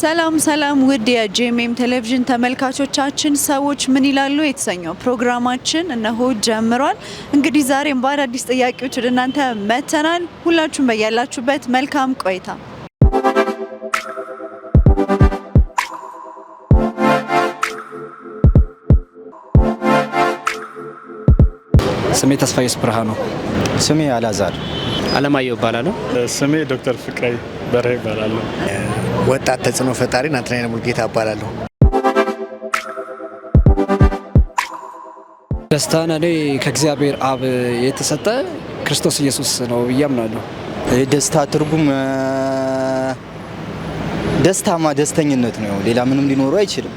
ሰላም ውድ የጄኤምኤም ቴሌቪዥን ተመልካቾቻችን ሰዎች ምን ይላሉ የተሰኘው ፕሮግራማችን እነሆ ጀምሯል። እንግዲህ ዛሬም በአዳዲስ ጥያቄዎች ወደ እናንተ መተናል። ሁላችሁም በያላችሁበት መልካም ቆይታ። ስሜ ተስፋዬስ ብርሃኑ። ስሜ አላዛር አለማየሁ ይባላል። ስሜ ዶክተር ፍቅሬ በርሄ ይባላል። ወጣት ተጽዕኖ ፈጣሪ ናትናኤል ሙልጌታ እባላለሁ። ደስታን እኔ ከእግዚአብሔር አብ የተሰጠ ክርስቶስ ኢየሱስ ነው ብዬ አምናለሁ። ደስታ ትርጉም ደስታማ ደስተኝነት ነው። ሌላ ምንም ሊኖረው አይችልም።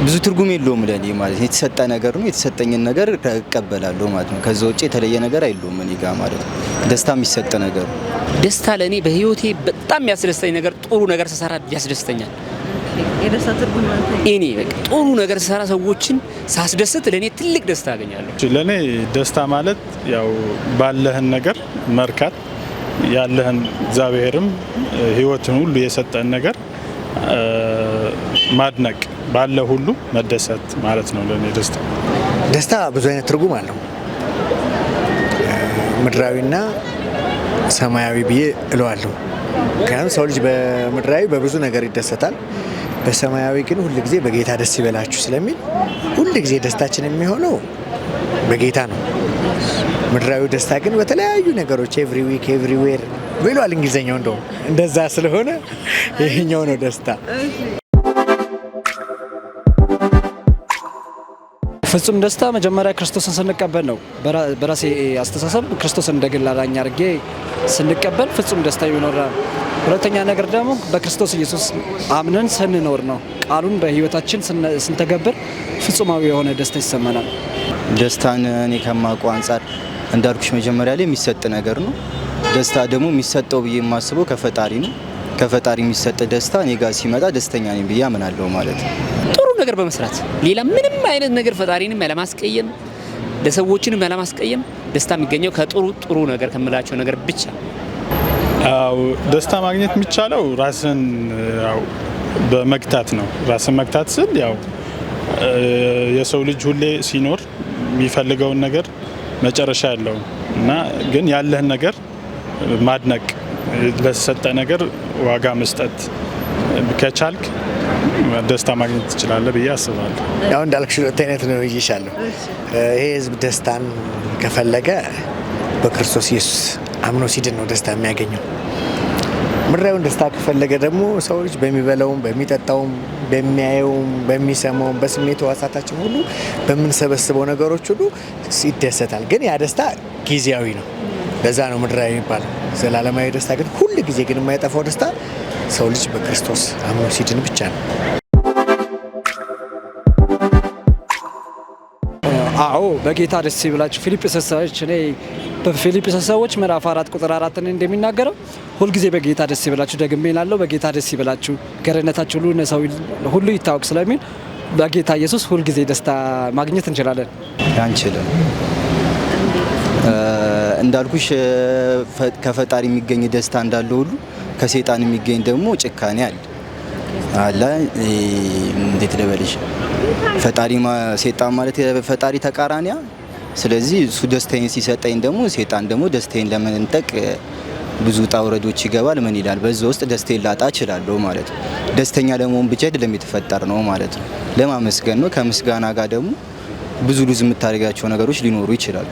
ብዙ ትርጉም የለውም ለኔ ማለት ነው። የተሰጠ ነገር ነው። የተሰጠኝን ነገር እቀበላለሁ ማለት ነው። ከዛ ውጪ የተለየ ነገር አይደለም እኔ ጋር ማለት ነው። ደስታ የሚሰጥ ነገር ነው። ደስታ ለኔ በህይወቴ በጣም የሚያስደስተኝ ነገር ጥሩ ነገር ስሰራ ያስደስተኛል። የደስታ ትርጉም ማለት እኔ በቃ ጥሩ ነገር ስሰራ ሰዎችን ሳስደስት ለኔ ትልቅ ደስታ አገኛለሁ። ለኔ ደስታ ማለት ያው ባለህን ነገር መርካት፣ ያለህን እግዚአብሔርም ህይወትን ሁሉ የሰጠን ነገር ማድነቅ፣ ባለ ሁሉ መደሰት ማለት ነው ለኔ ደስታ። ደስታ ብዙ አይነት ትርጉም አለው። ምድራዊና ሰማያዊ ብዬ እለዋለሁ። ምክንያቱም ሰው ልጅ በምድራዊ በብዙ ነገር ይደሰታል። በሰማያዊ ግን ሁል ጊዜ በጌታ ደስ ይበላችሁ ስለሚል ሁል ጊዜ ደስታችን የሚሆነው በጌታ ነው። ምድራዊ ደስታ ግን በተለያዩ ነገሮች ኤቭሪ ዊክ ኤቭሪዌር ብሏል እንግሊዘኛው። እንደውም እንደዛ ስለሆነ ይሄኛው ነው ደስታ። ፍጹም ደስታ መጀመሪያ ክርስቶስን ስንቀበል ነው። በራሴ አስተሳሰብ ክርስቶስን እንደግል አዳኝ አድርጌ ስንቀበል ፍጹም ደስታ ይኖራል። ሁለተኛ ነገር ደግሞ በክርስቶስ ኢየሱስ አምነን ስንኖር ነው። ቃሉን በህይወታችን ስንተገብር ፍጹማዊ የሆነ ደስታ ይሰማናል። ደስታን እኔ ከማውቀው አንጻር እንዳልኩሽ መጀመሪያ ላይ የሚሰጥ ነገር ነው። ደስታ ደግሞ የሚሰጠው ብዬ የማስበው ከፈጣሪ ነው። ከፈጣሪ የሚሰጥ ደስታ እኔ ጋር ሲመጣ ደስተኛ ነኝ ብዬ አምናለሁ ማለት ነው። ጥሩ ነገር በመስራት ሌላ ምንም አይነት ነገር ፈጣሪንም ያለማስቀየም ለሰዎችንም ያለማስቀየም ደስታ የሚገኘው ከጥሩ ነገር ከምላቸው ነገር ብቻ። አው ደስታ ማግኘት የሚቻለው ራስን ያው በመግታት ነው። ራስን መግታት ስል ያው የሰው ልጅ ሁሌ ሲኖር የሚፈልገውን ነገር መጨረሻ ያለው እና ግን ያለህን ነገር ማድነቅ፣ ለተሰጠ ነገር ዋጋ መስጠት ከቻልክ ደስታ ማግኘት ትችላለህ ብዬ አስባለሁ። ያው እንዳልክሽ ሁለት አይነት ነው ይይሻለሁ። ይሄ ህዝብ ደስታን ከፈለገ በክርስቶስ ኢየሱስ አምኖ ሲድን ነው ደስታ የሚያገኘው። ምድራዊውን ደስታ ከፈለገ ደግሞ ሰው ልጅ በሚበላውም በሚጠጣውም በሚያየውም በሚሰማውም በስሜት ሕዋሳታችን ሁሉ በምንሰበስበው ነገሮች ሁሉ ይደሰታል። ግን ያ ደስታ ጊዜያዊ ነው። ለዛ ነው ምድራዊ የሚባለው። ዘላለማዊ ደስታ ግን ሁል ጊዜ ግን የማይጠፋው ደስታ ሰው ልጅ በክርስቶስ አምኖ ሲድን ብቻ ነው። አዎ በጌታ ደስ ይበላችሁ። ፊልጵስዩስ ሰዎች እኔ በፊልጵስዩስ ሰዎች ምዕራፍ 4 ቁጥር 4 እንደሚናገረው ሁልጊዜ በጌታ ደስ ይበላችሁ፣ ደግሜ እላለሁ በጌታ ደስ ይበላችሁ፣ ገርነታችሁ ሁሉ ለሰው ሁሉ ይታወቅ ስለሚል በጌታ ኢየሱስ ሁልጊዜ ደስታ ማግኘት እንችላለን። አንችልም እንዳልኩሽ ከፈጣሪ የሚገኝ ደስታ እንዳለ ሁሉ ከሰይጣን የሚገኝ ደግሞ ጭካኔ አለ። እንዴት ልበልሽ? ሰይጣን ማለት የፈጣሪ ተቃራኒያ። ስለዚህ እሱ ደስታዬን ሲሰጠኝ ደግሞ ሰይጣን ደግሞ ደስታዬን ለመንጠቅ ብዙ ውጣ ውረዶች ይገባል። ምን ይላል? በዛ ውስጥ ደስታዬን ላጣ እችላለሁ ማለት ነው። ደስተኛ ለመሆን ብቻ አይደለም የተፈጠር ነው ማለት ነው። ለማመስገን ነው። ከምስጋና ጋር ደግሞ ብዙ ሉዝ የምታደርጋቸው ነገሮች ሊኖሩ ይችላሉ።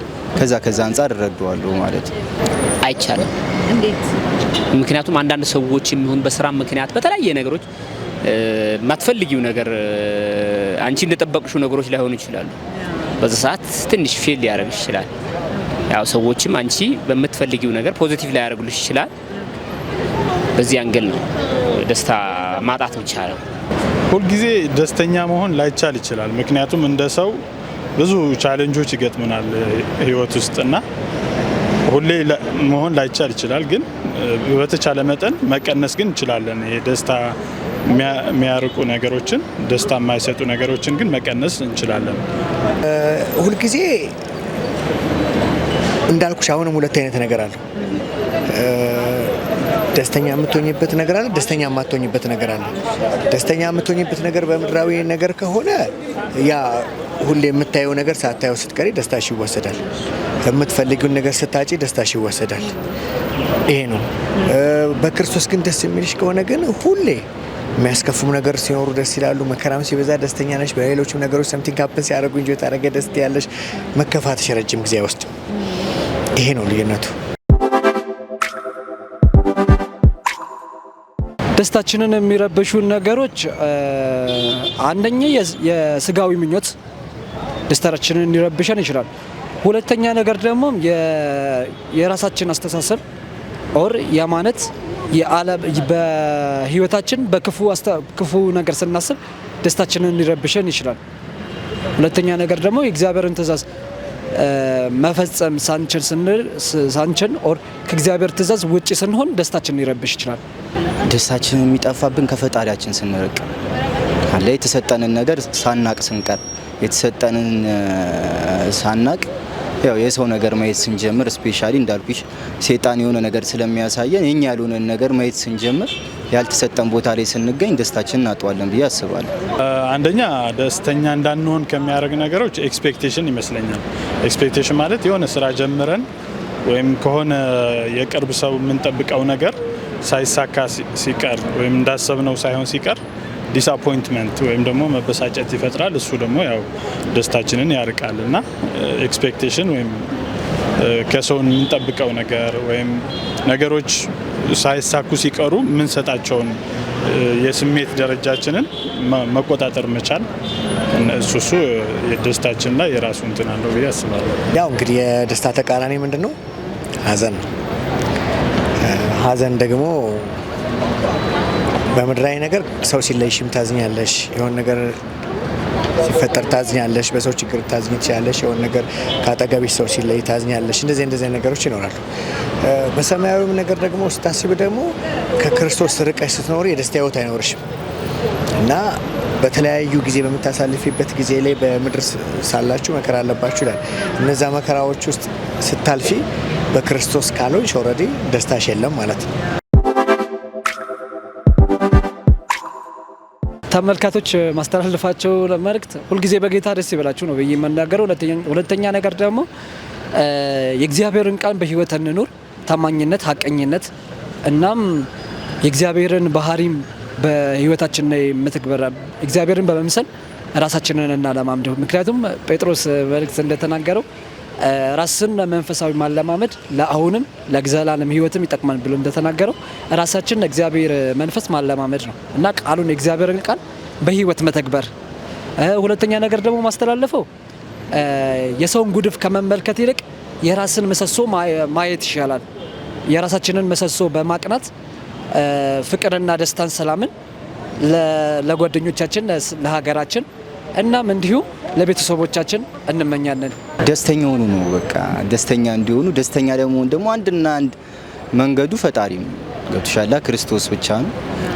ከዛ አንጻር እረዳዋለሁ ማለት ነው። አይቻልም። እንዴት? ምክንያቱም አንዳንድ ሰዎች የሚሆን በስራ ምክንያት በተለያየ ነገሮች ማትፈልጊው ነገር አንቺ እንደጠበቅሽው ነገሮች ላይሆኑ ይችላሉ። በዛ ሰዓት ትንሽ ፌል ሊያደርግሽ ይችላል። ያው ሰዎችም አንቺ በምትፈልጊው ነገር ፖዚቲቭ ላይ ያደርጉልሽ ይችላል። በዚህ አንግል ነው ደስታ ማጣት ይቻላል። ሁልጊዜ ደስተኛ መሆን ላይቻል ይችላል። ምክንያቱም እንደ ሰው ብዙ ቻሌንጆች ይገጥሙናል ህይወት ውስጥና ሁሌ መሆን ላይቻል ይችላል። ግን በተቻለ መጠን መቀነስ ግን እንችላለን። ይሄ ደስታ የሚያርቁ ነገሮችን፣ ደስታ የማይሰጡ ነገሮችን ግን መቀነስ እንችላለን። ሁልጊዜ እንዳልኩሽ አሁንም ሁለት አይነት ነገር አለው። ደስተኛ የምትሆኝበት ነገር አለ፣ ደስተኛ የማትሆኝበት ነገር አለ። ደስተኛ የምትሆኝበት ነገር በምድራዊ ነገር ከሆነ ያ ሁሌ የምታየው ነገር ሳታየው ስትቀሪ ደስታሽ ይወሰዳል። የምትፈልጊውን ነገር ስታጪ ደስታሽ ይወሰዳል። ይሄ ነው። በክርስቶስ ግን ደስ የሚልሽ ከሆነ ግን ሁሌ የሚያስከፉም ነገር ሲኖሩ ደስ ይላሉ። መከራም ሲበዛ ደስተኛ ነሽ። በሌሎችም ነገሮች ሰምቲንግ ካፕን ሲያደርጉ እንጂ ታረገ ደስ ያለሽ። መከፋትሽ ረጅም ጊዜ አይወስድም። ይሄ ነው ልዩነቱ። ደስታችንን የሚረብሹ ነገሮች አንደኛ የስጋዊ ምኞት ደስታችንን ሊረብሸን ይችላል። ሁለተኛ ነገር ደግሞ የራሳችን አስተሳሰብ ኦር ያማነት በህይወታችን በክፉ ነገር ስናስብ ደስታችንን ሊረብሸን ይችላል። ሁለተኛ ነገር ደግሞ የእግዚአብሔርን ትእዛዝ መፈጸም ሳንችል ኦር ከእግዚአብሔር ትእዛዝ ውጪ ስንሆን ደስታችንን ሊረብሽ ይችላል። ደስታችን የሚጠፋብን ከፈጣሪያችን ስንርቅ አለ። የተሰጠንን ነገር ሳናቅ ስንቀር የተሰጠንን ሳናቅ ያው የሰው ነገር ማየት ስንጀምር ስፔሻሊ እንዳልኩሽ ሴጣን የሆነ ነገር ስለሚያሳየን የኛ ያልሆነን ነገር ማየት ስንጀምር ያልተሰጠን ቦታ ላይ ስንገኝ ደስታችንን እናጠዋለን ብዬ አስባለሁ። አንደኛ ደስተኛ እንዳንሆን ከሚያደርግ ነገሮች ኤክስፔክቴሽን ይመስለኛል። ኤክስፔክቴሽን ማለት የሆነ ስራ ጀምረን ወይም ከሆነ የቅርብ ሰው የምንጠብቀው ነገር ሳይሳካ ሲቀር ወይም እንዳሰብነው ሳይሆን ሲቀር ዲስአፖይንትመንት ወይም ደግሞ መበሳጨት ይፈጥራል። እሱ ደግሞ ያው ደስታችንን ያርቃል እና ኤክስፔክቴሽን ወይም ከሰው የምንጠብቀው ነገር ወይም ነገሮች ሳይሳኩ ሲቀሩ የምንሰጣቸውን የስሜት ደረጃችንን መቆጣጠር መቻል እሱ የደስታችን ላይ የራሱ እንትን አለው ብዬ አስባለሁ። ያው እንግዲህ የደስታ ተቃራኒ ምንድን ነው? ሀዘን ነው። ሀዘን ደግሞ በምድራዊ ነገር ሰው ሲለይሽም ታዝኛለሽ፣ የሆነ ነገር ሲፈጠር ታዝኛለሽ፣ በሰው ችግር ታዝኝ ትችላለሽ፣ የሆነ ነገር ካጠገብሽ ሰው ሲለይ ታዝኛለሽ። እንደዚህ ነገሮች ይኖራሉ። በሰማያዊም ነገር ደግሞ ስታስቢ ደግሞ ከክርስቶስ ርቀሽ ስትኖሪ የደስታ ህይወት አይኖርሽም እና በተለያዩ ጊዜ በምታሳልፊበት ጊዜ ላይ በምድር ሳላችሁ መከራ አለባችሁ ይላል። እነዛ መከራዎች ውስጥ ስታልፊ በክርስቶስ ካልሆንሽ ኦልሬዲ ደስታሽ የለም ማለት ነው። ተመልካቾች ማስተላለፋቸው መልእክት ሁልጊዜ በጌታ ደስ ይበላችሁ ነው ብዬ የምናገረው። ሁለተኛ ነገር ደግሞ የእግዚአብሔርን ቃል በህይወት እንኑር። ታማኝነት፣ ሀቀኝነት እናም የእግዚአብሔርን ባህሪም በህይወታችን ላይ የምትግበራ እግዚአብሔርን በመምሰል ራሳችንን እናለማምድ። ምክንያቱም ጴጥሮስ መልእክት እንደተናገረው ራስን መንፈሳዊ ማለማመድ ለአሁንም ለዘላለም ህይወትም ይጠቅማል ብሎ እንደተናገረው ራሳችን ለእግዚአብሔር መንፈስ ማለማመድ ነው እና ቃሉን የእግዚአብሔርን ቃል በህይወት መተግበር። ሁለተኛ ነገር ደግሞ ማስተላለፈው የሰውን ጉድፍ ከመመልከት ይልቅ የራስን ምሰሶ ማየት ይሻላል። የራሳችንን ምሰሶ በማቅናት ፍቅርና ደስታን፣ ሰላምን ለጓደኞቻችን፣ ለሀገራችን እናም እንዲሁም ለቤተሰቦቻችን እንመኛለን። ደስተኛ ሆኑ ነው በቃ ደስተኛ እንዲሆኑ። ደስተኛ ደግሞ አንድና አንድ መንገዱ ፈጣሪ ነው። ገብቶሻል? ክርስቶስ ብቻ ነው።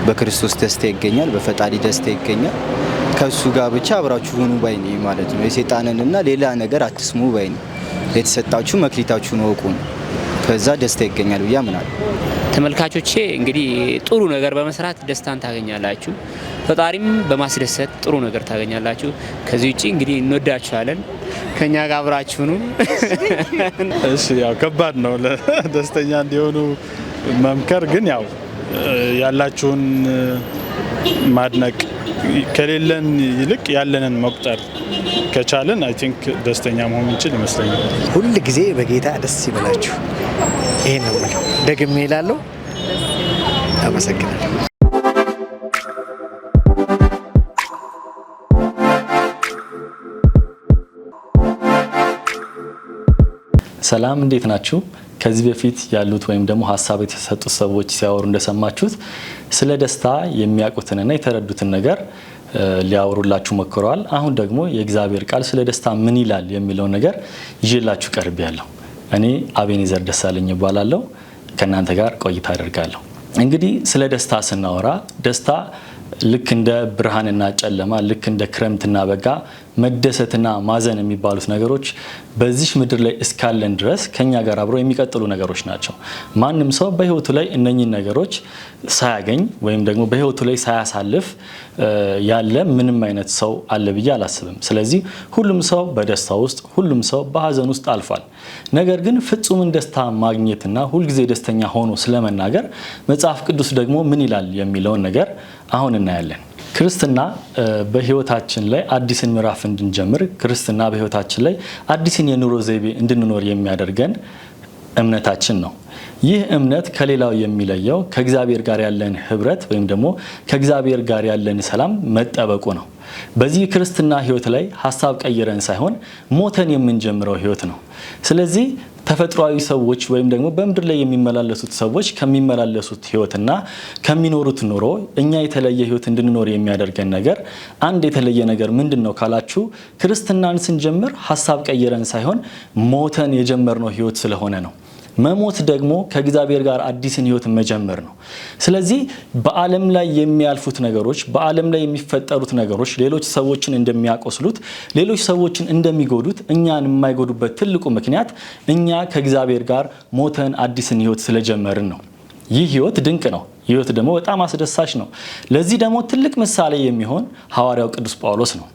በክርስቶስ ደስታ ይገኛል፣ በፈጣሪ ደስታ ይገኛል። ከሱ ጋር ብቻ አብራችሁ ሁኑ ባይ ነኝ ማለት ነው። የሰይጣንንና ሌላ ነገር አትስሙ ባይ ነኝ። የተሰጣችሁ መክሊታችሁን ወቁ ነው። ከዛ ደስታ ይገኛል ብዬ አምናለሁ። ተመልካቾቼ እንግዲህ ጥሩ ነገር በመስራት ደስታን ታገኛላችሁ። ፈጣሪም በማስደሰት ጥሩ ነገር ታገኛላችሁ። ከዚህ ውጪ እንግዲህ እንወዳችኋለን። ከኛ ጋር አብራችሁ ነው። እሺ ያው ከባድ ነው ደስተኛ እንዲሆኑ መምከር፣ ግን ያው ያላችሁን ማድነቅ ከሌለን ይልቅ ያለንን መቁጠር ከቻለን አይ ቲንክ ደስተኛ መሆን እንችል ይመስለኛል። ሁል ጊዜ በጌታ ደስ ይበላችሁ። ይሄን ነው ማለት ደግሜ እላለሁ። አመሰግናለሁ። ሰላም፣ እንዴት ናችሁ? ከዚህ በፊት ያሉት ወይም ደግሞ ሀሳብ የተሰጡት ሰዎች ሲያወሩ እንደሰማችሁት ስለ ደስታ የሚያውቁትንና የተረዱትን ነገር ሊያወሩላችሁ ሞክረዋል። አሁን ደግሞ የእግዚአብሔር ቃል ስለ ደስታ ምን ይላል የሚለው ነገር ይዤላችሁ ቀርቤያለሁ። እኔ አቤኔዘር ደሳለኝ እባላለሁ። ከእናንተ ጋር ቆይታ አደርጋለሁ። እንግዲህ ስለ ደስታ ስናወራ ደስታ ልክ እንደ ብርሃንና ጨለማ፣ ልክ እንደ ክረምትና በጋ፣ መደሰትና ማዘን የሚባሉት ነገሮች በዚህ ምድር ላይ እስካለን ድረስ ከኛ ጋር አብረው የሚቀጥሉ ነገሮች ናቸው። ማንም ሰው በህይወቱ ላይ እነኚህን ነገሮች ሳያገኝ ወይም ደግሞ በህይወቱ ላይ ሳያሳልፍ ያለ ምንም አይነት ሰው አለ ብዬ አላስብም። ስለዚህ ሁሉም ሰው በደስታ ውስጥ፣ ሁሉም ሰው በሀዘን ውስጥ አልፏል። ነገር ግን ፍጹምን ደስታ ማግኘትና ሁልጊዜ ደስተኛ ሆኖ ስለመናገር መጽሐፍ ቅዱስ ደግሞ ምን ይላል የሚለውን ነገር አሁን እናያለን። ክርስትና በህይወታችን ላይ አዲስን ምዕራፍ እንድንጀምር፣ ክርስትና በህይወታችን ላይ አዲስን የኑሮ ዘይቤ እንድንኖር የሚያደርገን እምነታችን ነው። ይህ እምነት ከሌላው የሚለየው ከእግዚአብሔር ጋር ያለን ህብረት ወይም ደግሞ ከእግዚአብሔር ጋር ያለን ሰላም መጠበቁ ነው። በዚህ ክርስትና ህይወት ላይ ሀሳብ ቀይረን ሳይሆን ሞተን የምንጀምረው ህይወት ነው። ስለዚህ ተፈጥሯዊ ሰዎች ወይም ደግሞ በምድር ላይ የሚመላለሱት ሰዎች ከሚመላለሱት ህይወትና ከሚኖሩት ኑሮ እኛ የተለየ ህይወት እንድንኖር የሚያደርገን ነገር አንድ የተለየ ነገር ምንድነው ካላችሁ ክርስትናን ስንጀምር ሀሳብ ቀይረን ሳይሆን ሞተን የጀመርነው ህይወት ስለሆነ ነው። መሞት ደግሞ ከእግዚአብሔር ጋር አዲስን ህይወት መጀመር ነው። ስለዚህ በዓለም ላይ የሚያልፉት ነገሮች፣ በዓለም ላይ የሚፈጠሩት ነገሮች ሌሎች ሰዎችን እንደሚያቆስሉት፣ ሌሎች ሰዎችን እንደሚጎዱት እኛን የማይጎዱበት ትልቁ ምክንያት እኛ ከእግዚአብሔር ጋር ሞተን አዲስን ህይወት ስለጀመርን ነው። ይህ ህይወት ድንቅ ነው። ይህ ህይወት ደግሞ በጣም አስደሳች ነው። ለዚህ ደግሞ ትልቅ ምሳሌ የሚሆን ሐዋርያው ቅዱስ ጳውሎስ ነው።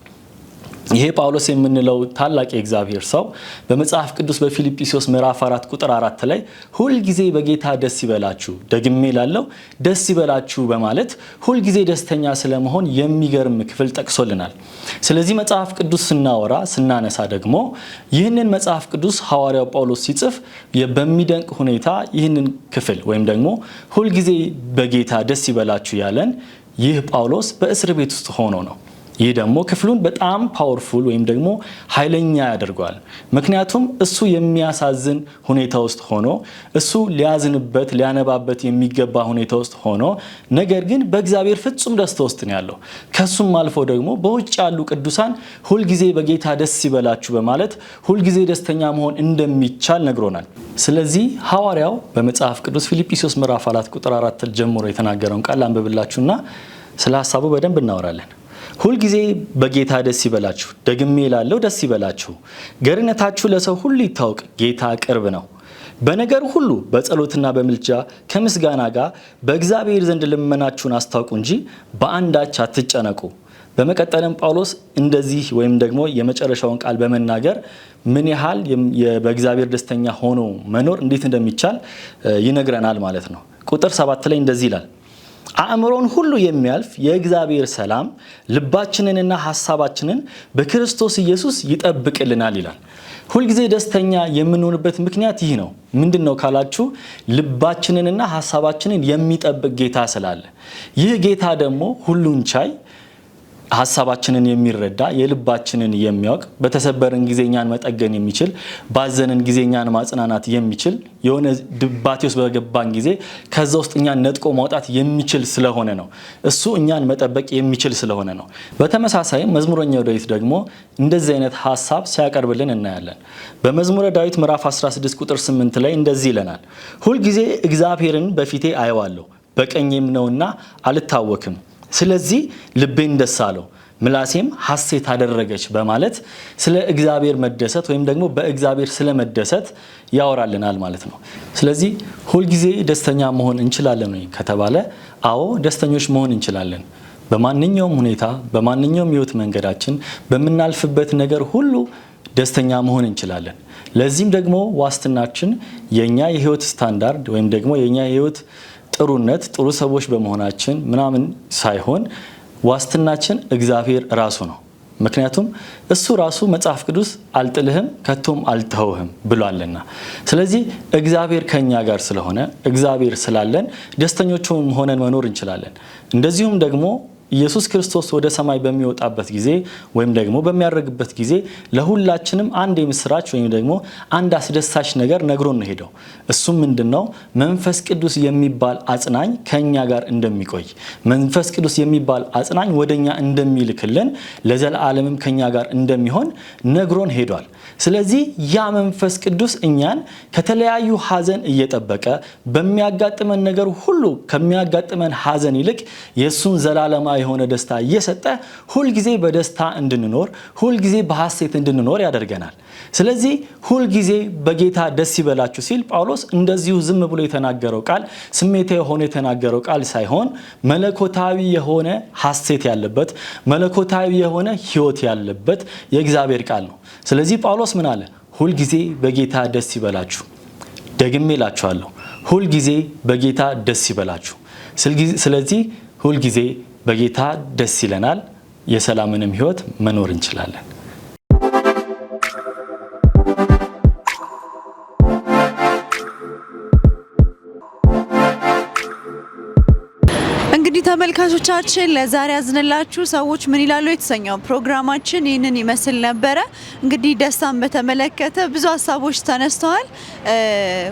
ይሄ ጳውሎስ የምንለው ታላቅ የእግዚአብሔር ሰው በመጽሐፍ ቅዱስ በፊልጵስዩስ ምዕራፍ 4 ቁጥር 4 ላይ ሁልጊዜ በጌታ ደስ ይበላችሁ፣ ደግሜ ላለው ደስ ይበላችሁ በማለት ሁልጊዜ ደስተኛ ስለመሆን የሚገርም ክፍል ጠቅሶልናል። ስለዚህ መጽሐፍ ቅዱስ ስናነሳ ደግሞ ይህንን መጽሐፍ ቅዱስ ሐዋርያው ጳውሎስ ሲጽፍ በሚደንቅ ሁኔታ ይህንን ክፍል ወይም ደግሞ ሁልጊዜ በጌታ ደስ ይበላችሁ ያለን ይህ ጳውሎስ በእስር ቤት ውስጥ ሆኖ ነው። ይህ ደግሞ ክፍሉን በጣም ፓወርፉል ወይም ደግሞ ኃይለኛ ያደርገዋል። ምክንያቱም እሱ የሚያሳዝን ሁኔታ ውስጥ ሆኖ እሱ ሊያዝንበት ሊያነባበት የሚገባ ሁኔታ ውስጥ ሆኖ ነገር ግን በእግዚአብሔር ፍጹም ደስታ ውስጥ ነው ያለው። ከሱም አልፎ ደግሞ በውጭ ያሉ ቅዱሳን ሁልጊዜ በጌታ ደስ ይበላችሁ በማለት ሁልጊዜ ደስተኛ መሆን እንደሚቻል ነግሮናል። ስለዚህ ሐዋርያው በመጽሐፍ ቅዱስ ፊልጵስዩስ ምዕራፍ 4 ቁጥር 4 ጀምሮ የተናገረውን ቃል አንብብላችሁና ስለ ሐሳቡ በደንብ እናወራለን። ሁልጊዜ በጌታ ደስ ይበላችሁ፣ ደግሜ እላለሁ ደስ ይበላችሁ። ገርነታችሁ ለሰው ሁሉ ይታወቅ፣ ጌታ ቅርብ ነው። በነገር ሁሉ በጸሎትና በምልጃ ከምስጋና ጋር በእግዚአብሔር ዘንድ ልመናችሁን አስታውቁ እንጂ በአንዳች አትጨነቁ። በመቀጠልም ጳውሎስ እንደዚህ ወይም ደግሞ የመጨረሻውን ቃል በመናገር ምን ያህል በእግዚአብሔር ደስተኛ ሆኖ መኖር እንዴት እንደሚቻል ይነግረናል ማለት ነው። ቁጥር 7 ላይ እንደዚህ ይላል፣ አእምሮን ሁሉ የሚያልፍ የእግዚአብሔር ሰላም ልባችንንና ሐሳባችንን በክርስቶስ ኢየሱስ ይጠብቅልናል ይላል። ሁልጊዜ ደስተኛ የምንሆንበት ምክንያት ይህ ነው። ምንድነው ካላችሁ ልባችንንና ሐሳባችንን የሚጠብቅ ጌታ ስላለ፣ ይህ ጌታ ደግሞ ሁሉን ቻይ፣ ሐሳባችንን የሚረዳ፣ የልባችንን የሚያውቅ፣ በተሰበረን ጊዜ እኛን መጠገን የሚችል፣ ባዘንን ጊዜ እኛን ማጽናናት የሚችል፣ የሆነ ድባቴ ውስጥ በገባን ጊዜ ከዛ ውስጥ እኛን ነጥቆ ማውጣት የሚችል ስለሆነ ነው። እሱ እኛን መጠበቅ የሚችል ስለሆነ ነው። በተመሳሳይ መዝሙረኛው ዳዊት ደግሞ እንደዚህ አይነት ሐሳብ ሲያቀርብልን እናያለን። በመዝሙረ ዳዊት ምዕራፍ 16 ቁጥር 8 ላይ እንደዚህ ይለናል፣ ሁልጊዜ እግዚአብሔርን በፊቴ አየዋለሁ፣ በቀኜም ነውና አልታወክም። ስለዚህ ልቤን ደስ አለው፣ ምላሴም ሐሴት አደረገች በማለት ስለ እግዚአብሔር መደሰት ወይም ደግሞ በእግዚአብሔር ስለመደሰት ያወራልናል ማለት ነው። ስለዚህ ሁልጊዜ ደስተኛ መሆን እንችላለን ወይ ከተባለ አዎ ደስተኞች መሆን እንችላለን። በማንኛውም ሁኔታ በማንኛውም ህይወት መንገዳችን በምናልፍበት ነገር ሁሉ ደስተኛ መሆን እንችላለን። ለዚህም ደግሞ ዋስትናችን የኛ የህይወት ስታንዳርድ ወይም ደግሞ የኛ የህይወት ጥሩነት ጥሩ ሰዎች በመሆናችን ምናምን ሳይሆን ዋስትናችን እግዚአብሔር ራሱ ነው። ምክንያቱም እሱ ራሱ መጽሐፍ ቅዱስ አልጥልህም ከቶም አልተውህም ብሏልና። ስለዚህ እግዚአብሔር ከኛ ጋር ስለሆነ እግዚአብሔር ስላለን ደስተኞች ሆነን መኖር እንችላለን። እንደዚሁም ደግሞ ኢየሱስ ክርስቶስ ወደ ሰማይ በሚወጣበት ጊዜ ወይም ደግሞ በሚያርግበት ጊዜ ለሁላችንም አንድ የምስራች ወይም ደግሞ አንድ አስደሳች ነገር ነግሮን ነው ሄደው። እሱም ምንድነው? መንፈስ ቅዱስ የሚባል አጽናኝ ከኛ ጋር እንደሚቆይ፣ መንፈስ ቅዱስ የሚባል አጽናኝ ወደኛ እንደሚልክልን፣ ለዘላለምም ከኛ ጋር እንደሚሆን ነግሮን ሄዷል። ስለዚህ ያ መንፈስ ቅዱስ እኛን ከተለያዩ ሐዘን እየጠበቀ በሚያጋጥመን ነገር ሁሉ ከሚያጋጥመን ሐዘን ይልቅ የሱን ዘላለማዊ የሆነ ደስታ እየሰጠ ሁል ጊዜ በደስታ እንድንኖር ሁል ጊዜ በሐሴት እንድንኖር ያደርገናል። ስለዚህ ሁል ጊዜ በጌታ ደስ ይበላችሁ ሲል ጳውሎስ እንደዚሁ ዝም ብሎ የተናገረው ቃል ስሜታዊ የሆነ የተናገረው ቃል ሳይሆን መለኮታዊ የሆነ ሐሴት ያለበት መለኮታዊ የሆነ ሕይወት ያለበት የእግዚአብሔር ቃል ነው። ስለዚህ ጳውሎስ ምን አለ? ሁል ጊዜ በጌታ ደስ ይበላችሁ። ደግሜ እላችኋለሁ ሁል ጊዜ በጌታ ደስ ይበላችሁ። ስለዚህ ሁል ጊዜ በጌታ ደስ ይለናል፣ የሰላምንም ሕይወት መኖር እንችላለን። እንግዲህ ተመልካቾቻችን ለዛሬ ያዝንላችሁ ሰዎች ምን ይላሉ የተሰኘው ፕሮግራማችን ይህንን ይመስል ነበረ። እንግዲህ ደስታን በተመለከተ ብዙ ሀሳቦች ተነስተዋል።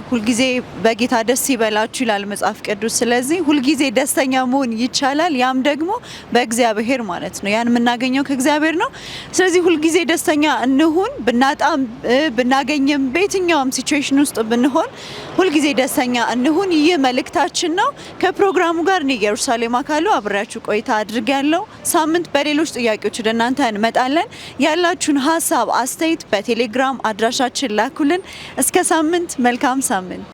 ሁልጊዜ በጌታ ደስ ይበላችሁ ይላል መጽሐፍ ቅዱስ። ስለዚህ ሁልጊዜ ደስተኛ መሆን ይቻላል፣ ያም ደግሞ በእግዚአብሔር ማለት ነው። ያን የምናገኘው ከእግዚአብሔር ነው። ስለዚህ ሁልጊዜ ደስተኛ እንሁን። ብናጣም ብናገኝም በየትኛውም ሲቹዌሽን ውስጥ ብንሆን ሁልጊዜ ደስተኛ እንሁን። ይህ መልእክታችን ነው። ከፕሮግራሙ ጋር እኔ ኢየሩሳሌም አካሉ አብሬያችሁ ቆይታ አድርጌያለሁ። ሳምንት በሌሎች ጥያቄዎች ወደ እናንተ እንመጣለን። ያላችሁን ሀሳብ አስተያየት በቴሌግራም አድራሻችን ላኩልን። እስከ ሳምንት፣ መልካም ሳምንት።